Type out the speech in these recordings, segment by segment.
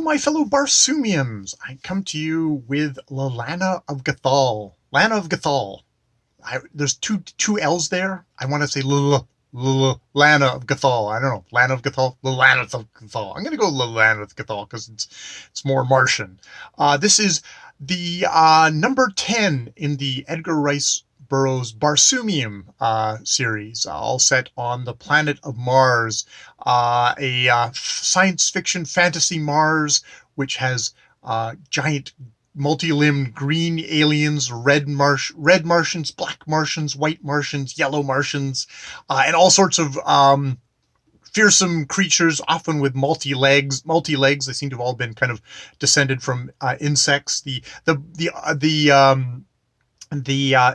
Hello, my fellow Barsoomians. I come to you with Lana of Gthl. Lana of Gthl. There's two L's there. I want to say Lana of Gthl. I don't know. Lana of Gthl. Lana of Gthl. I'm going to go Lana of Gthl because it's more Martian. This is the number 10 in the Edgar Rice Burroughs Barsoomian series, all set on the planet of Mars, a science fiction fantasy Mars, which has giant multi-limbed green aliens, red Martians, black Martians, white Martians, yellow Martians, and all sorts of fearsome creatures, often with multi-legs. They seem to have all been kind of descended from insects. The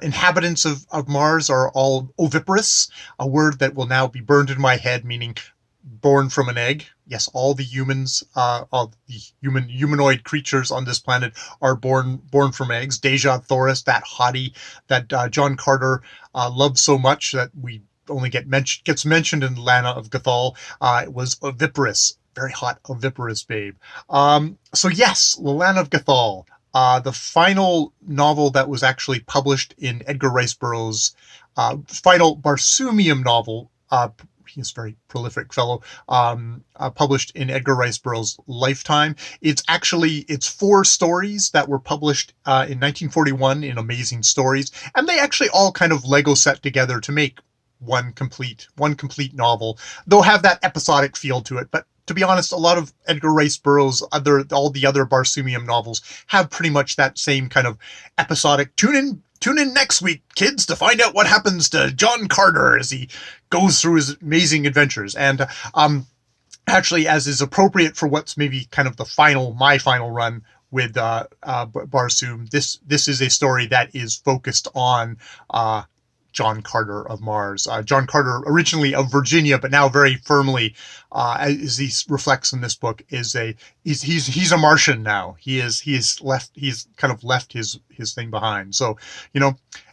inhabitants of Mars are all oviparous, a word that will now be burned in my head, meaning born from an egg. Yes, all the humans, all the humanoid creatures on this planet are born from eggs. Deja Thoris, that hottie that John Carter loved so much that we only gets mentioned in Lana of Gthl, was oviparous, very hot oviparous babe. So yes, Lana of Gthl. The final novel that was actually published in Edgar Rice Burroughs' final Barsoomian novel, he's a very prolific fellow, published in Edgar Rice Burroughs' lifetime. It's 4 stories that were published in 1941 in Amazing Stories, and they actually all kind of Lego set together to make one complete novel. They'll have that episodic feel to it, but to be honest, a lot of Edgar Rice Burroughs, all the other Barsoomian novels have pretty much that same kind of episodic. Tune in next week, kids, to find out what happens to John Carter as he goes through his amazing adventures. And actually, as is appropriate for what's maybe kind of my final run with Barsoom, this is a story that is focused on John Carter of Mars. John Carter, originally of Virginia, but now very firmly, as he reflects in this book, he's a Martian now. He's kind of left his thing behind. So,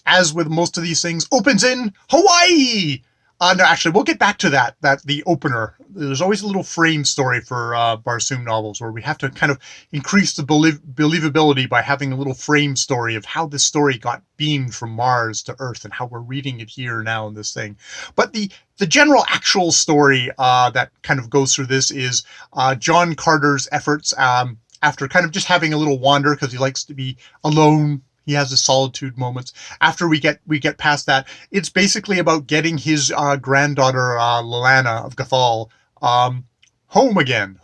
as with most of these things, opens in Hawaii. No, actually, we'll get back to that. The opener. There's always a little frame story for Barsoom novels where we have to kind of increase the believability by having a little frame story of how this story got beamed from Mars to Earth and how we're reading it here now in this thing. But the general actual story that kind of goes through this is John Carter's efforts after kind of just having a little wander because he likes to be alone. He has his solitude moments. After we get past that, it's basically about getting his granddaughter Lana of Gthl home again.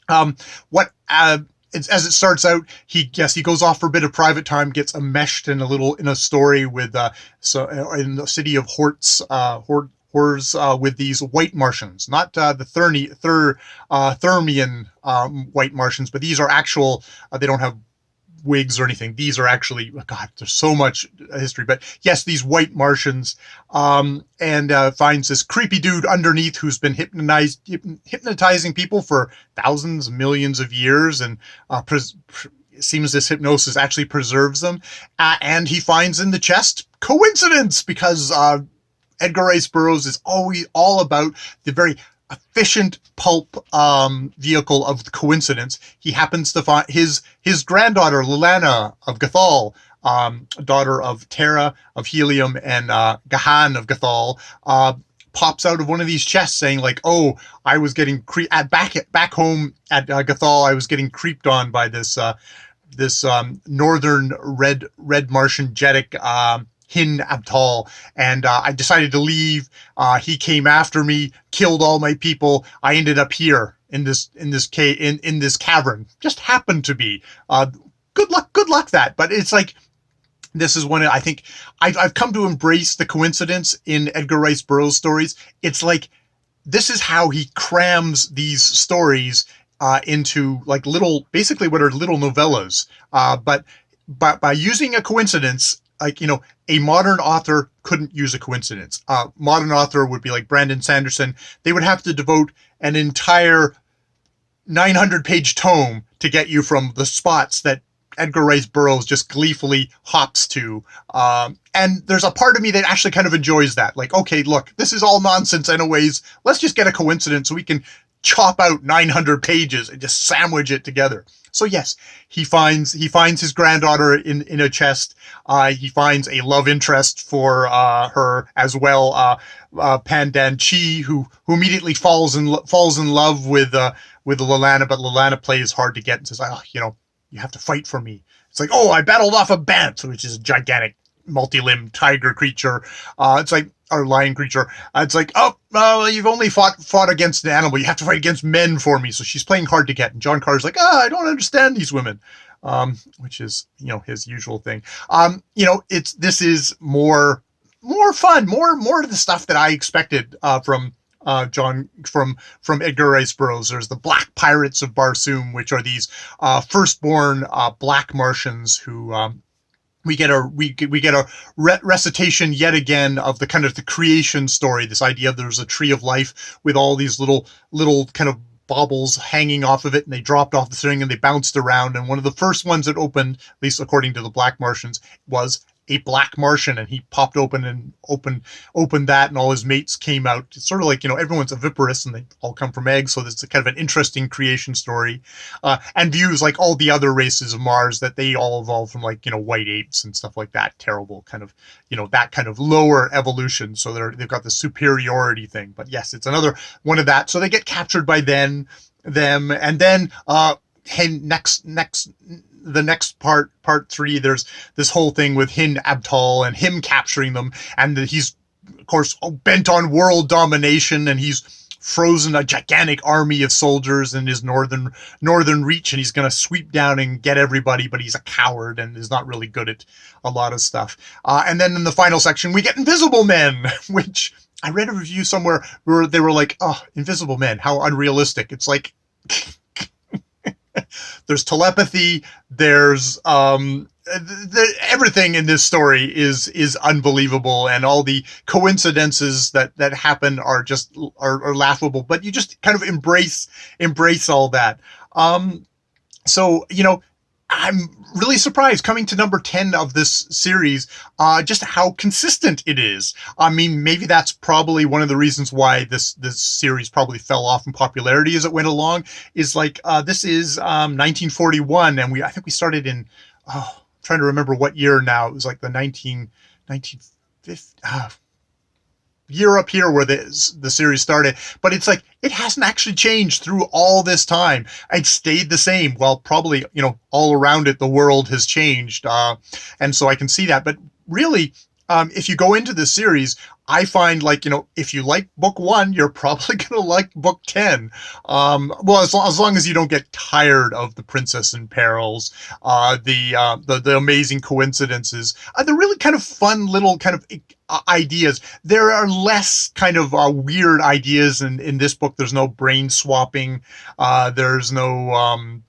As it starts out, he goes off for a bit of private time, gets enmeshed in a story with in the city of Hortz with these white Martians, not the Thermian white Martians, but these are actual. They don't have wigs or anything. These are actually, God, there's so much history, but yes, these white Martians, and finds this creepy dude underneath who's been hypnotizing people for thousands, millions of years, and it seems this hypnosis actually preserves them. And he finds in the chest coincidence, because Edgar Rice Burroughs is always all about the very efficient pulp vehicle of the coincidence. He happens to find his granddaughter Lana of Gthl, daughter of Terra of Helium and Gahan of Gthl, pops out of one of these chests saying like, "Oh, I was getting back home at Gthl. I was getting creeped on by this northern red Martian Jetic Hin Abtal, and I decided to leave. He came after me, killed all my people. I ended up here in this cavern. Just happened to be. Good luck that." But it's like, this is one I think I've come to embrace the coincidence in Edgar Rice Burroughs stories. It's like, this is how he crams these stories into like basically what are little novellas. But by using a coincidence, like, a modern author couldn't use a coincidence. Modern author would be like Brandon Sanderson. They would have to devote an entire 900-page tome to get you from the spots that Edgar Rice Burroughs just gleefully hops to. And there's a part of me that actually kind of enjoys that. Like, okay, look, this is all nonsense anyways. Let's just get a coincidence so we can chop out 900 pages and just sandwich it together. So yes, he finds his granddaughter in a chest. He finds a love interest for her as well, Pandan Chi, who immediately falls in love with Lalana, but Lalana plays hard to get and says, "Oh, you have to fight for me." It's like, "Oh, I battled off a bant," which is a gigantic multi-limbed tiger creature. It's like, or lion creature. It's like, "Oh, you've only fought against an animal. You have to fight against men for me." So she's playing hard to get. And John Carter's like, "I don't understand these women," which is, his usual thing. This is more fun, more of the stuff that I expected from Edgar Rice Burroughs. There's the Black Pirates of Barsoom, which are these firstborn black Martians who we get a recitation yet again of the kind of the creation story. This idea of there's a tree of life with all these little kind of baubles hanging off of it, and they dropped off the thing and they bounced around. And one of the first ones that opened, at least according to the Black Martians, was a black Martian, and he popped open and opened that, and all his mates came out. It's sort of like, everyone's oviparous and they all come from eggs, so it's kind of an interesting creation story, and views like all the other races of Mars, that they all evolved from like, white apes and stuff like that. Terrible kind of, that kind of lower evolution. So they've got the superiority thing. But yes, it's another one of that. So they get captured by them, and then the next part 3, there's this whole thing with Hin Abtal and him capturing them, and he's of course bent on world domination, and he's frozen a gigantic army of soldiers in his northern reach, and he's going to sweep down and get everybody, but he's a coward and is not really good at a lot of stuff. And then in the final section we get Invisible Men, which I read a review somewhere where they were like, "Oh, Invisible Men, how unrealistic." It's like, there's telepathy, there's everything in this story is unbelievable, and all the coincidences that happen are just are laughable, but you just kind of embrace all that. So I'm really surprised coming to number 10 of this series, just how consistent it is. I mean, maybe that's probably one of the reasons why this series probably fell off in popularity as it went along, is like, this is 1941, and I think we started in, I'm trying to remember what year now. It was like the 1950, year up here where the series started, but it's like it hasn't actually changed through all this time. It stayed the same. Well, probably, all around it the world has changed, and so I can see that. But really, if you go into this series, I find, like, if you like book 1, you're probably going to like book 10. Well, as long as you don't get tired of the Princess in Perils, the amazing coincidences, the really kind of fun little kind of ideas. There are less kind of weird ideas in this book. There's no brain swapping. There's no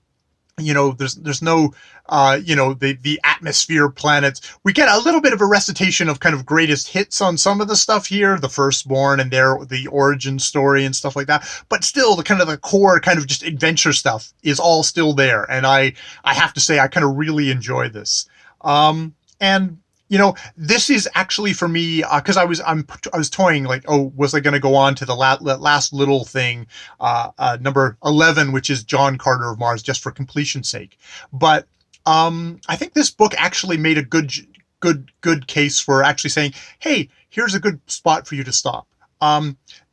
there's no the atmosphere planets. We get a little bit of a recitation of kind of greatest hits on some of the stuff here, the Firstborn and the origin story and stuff like that. But still, the kind of the core kind of just adventure stuff is all still there. And I have to say, I kind of really enjoy this. And this is actually for me, because I was toying, like, oh, was I going to go on to the last little thing, number 11, which is John Carter of Mars, just for completion's sake. But I think this book actually made a good case for actually saying, hey, here's a good spot for you to stop.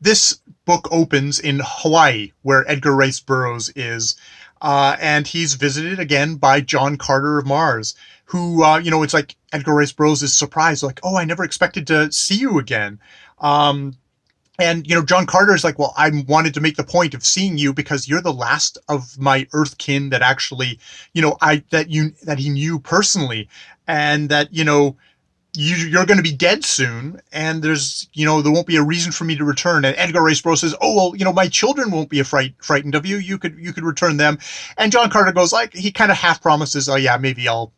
This book opens in Hawaii, where Edgar Rice Burroughs is, and he's visited again by John Carter of Mars, who, it's like Edgar Rice Burroughs is surprised, like, oh, I never expected to see you again. And, John Carter is like, well, I wanted to make the point of seeing you because you're the last of my Earth kin that actually, that he knew personally, and that, you're going to be dead soon, and there's, there won't be a reason for me to return. And Edgar Rice Burroughs says, oh, well, my children won't be frightened of you. You could return them. And John Carter goes, like, he kind of half promises, oh yeah, maybe I'll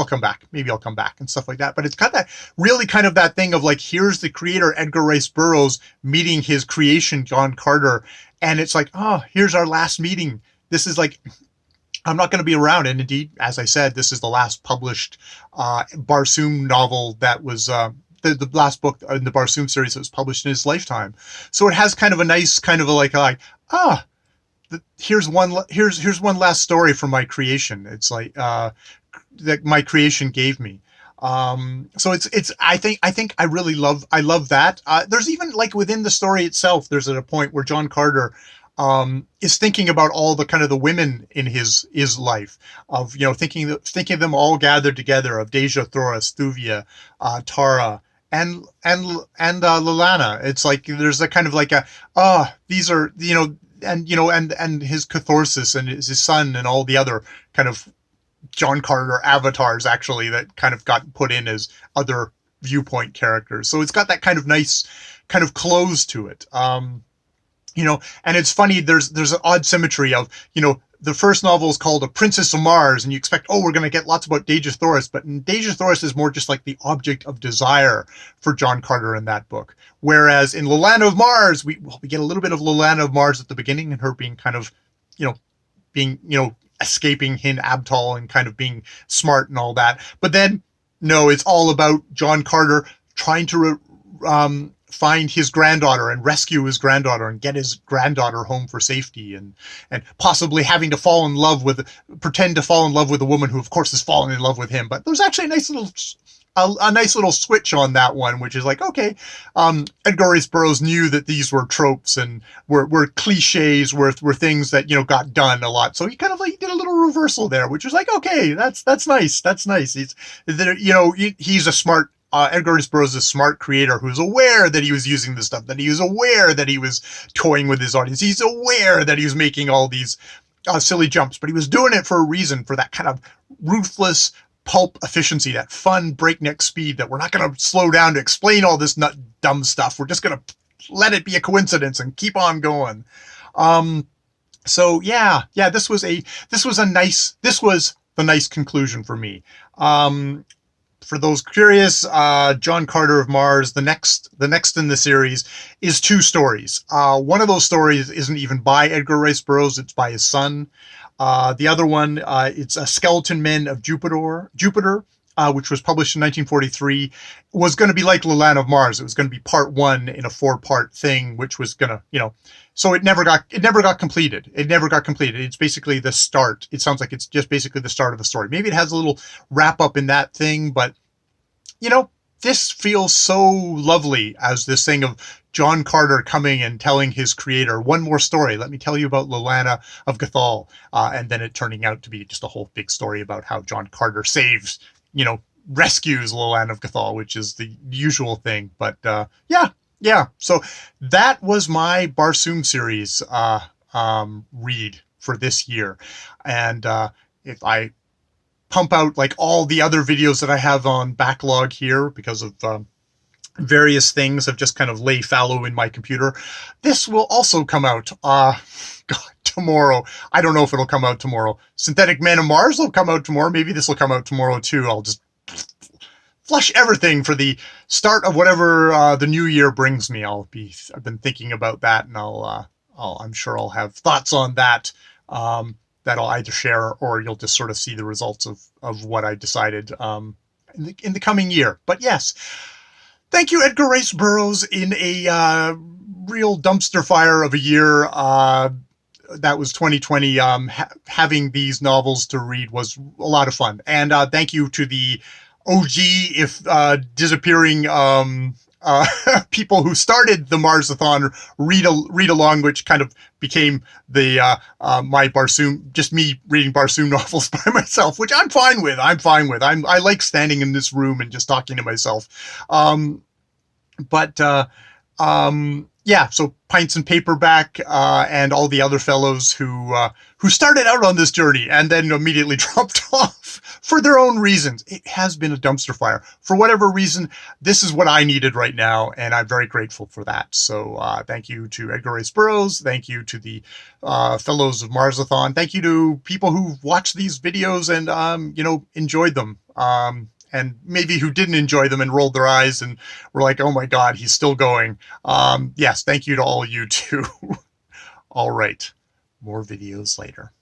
come back. Maybe I'll come back and stuff like that. But it's got that really kind of that thing of like, here's the creator, Edgar Rice Burroughs, meeting his creation, John Carter. And it's like, oh, here's our last meeting. This is like, I'm not going to be around. And indeed, as I said, this is the last published Barsoom novel that was the last book in the Barsoom series that was published in his lifetime. So it has kind of a nice kind of a like, here's one last story from my creation. It's like that my creation gave me. So it's I think I love that. There's even like within the story itself, there's at a point where John Carter is thinking about all the kind of the women in his life, of thinking of them all gathered together, of Deja, Thoris, Thuvia, Tara, and Lilana. It's like there's a kind of like a these are and his catharsis and his son and all the other kind of John Carter avatars actually that kind of got put in as other viewpoint characters. So it's got that kind of nice kind of close to it. And it's funny, there's an odd symmetry of, the first novel is called A Princess of Mars, and you expect, we're going to get lots about Deja Thoris, but Deja Thoris is more just like the object of desire for John Carter in that book. Whereas in Lilana of Mars, we get a little bit of Lilana of Mars at the beginning, and her being kind of, being, escaping Hin Abtal and kind of being smart and all that. But then, no, it's all about John Carter trying to find his granddaughter and rescue his granddaughter and get his granddaughter home for safety, and possibly having to pretend to fall in love with a woman who of course is falling in love with him. But there's actually a nice little switch on that one, which is like, okay, Edgar Rice Burroughs knew that these were tropes and were cliches, were things that got done a lot. So he kind of like did a little reversal there, which was like, okay, that's nice. That's nice. He's a smart. Edgar Rice Burroughs is a smart creator who's aware that he was using this stuff, that he was aware that he was toying with his audience. He's aware that he was making all these silly jumps, but he was doing it for a reason, for that kind of ruthless pulp efficiency, that fun breakneck speed that we're not going to slow down to explain all this dumb stuff. We're just going to let it be a coincidence and keep on going. So yeah, this was the nice conclusion for me. For those curious, John Carter of Mars, the next in the series is 2 stories. One of those stories isn't even by Edgar Rice Burroughs; it's by his son. The other one, it's a Skeleton Men of Jupiter, which was published in 1943, was going to be like Lilana of Mars. It was going to be part 1 in a 4-part thing, which was going to, so it never got completed. It's basically the start. It sounds like it's just basically the start of the story. Maybe it has a little wrap up in that thing, but this feels so lovely as this thing of John Carter coming and telling his creator, one more story. Let me tell you about Lilana of Gthl. And then it turning out to be just a whole big story about how John Carter rescues Lilana of Gthl, which is the usual thing. But yeah. So that was my Barsoom series read for this year. And if I pump out like all the other videos that I have on backlog here because of various things have just kind of lay fallow in my computer, this will also come out tomorrow. I don't know if it'll come out tomorrow. Synthetic Men of Mars will come out tomorrow. Maybe this will come out tomorrow too. I'll just flush everything for the start of whatever the new year brings me. I've been thinking about that, and I'm sure I'll have thoughts on that that I'll either share, or you'll just sort of see the results of what I decided in the coming year. But yes, thank you, Edgar Rice Burroughs, in a real dumpster fire of a year. That was 2020. Having these novels to read was a lot of fun. And thank you to the OG, if disappearing people who started the Marsathon read along, which kind of became the my Barsoom, just me reading Barsoom novels by myself, which I'm fine with. I like standing in this room and just talking to myself. Yeah, so Pints and Paperback and all the other fellows who started out on this journey and then immediately dropped off for their own reasons. It has been a dumpster fire. For whatever reason, this is what I needed right now, and I'm very grateful for that. So thank you to Edgar Rice Burroughs. Thank you to the fellows of Marsathon. Thank you to people who watched these videos and enjoyed them. And maybe who didn't enjoy them and rolled their eyes and were like, oh my God, he's still going. Yes, thank you to all you too. All right, more videos later.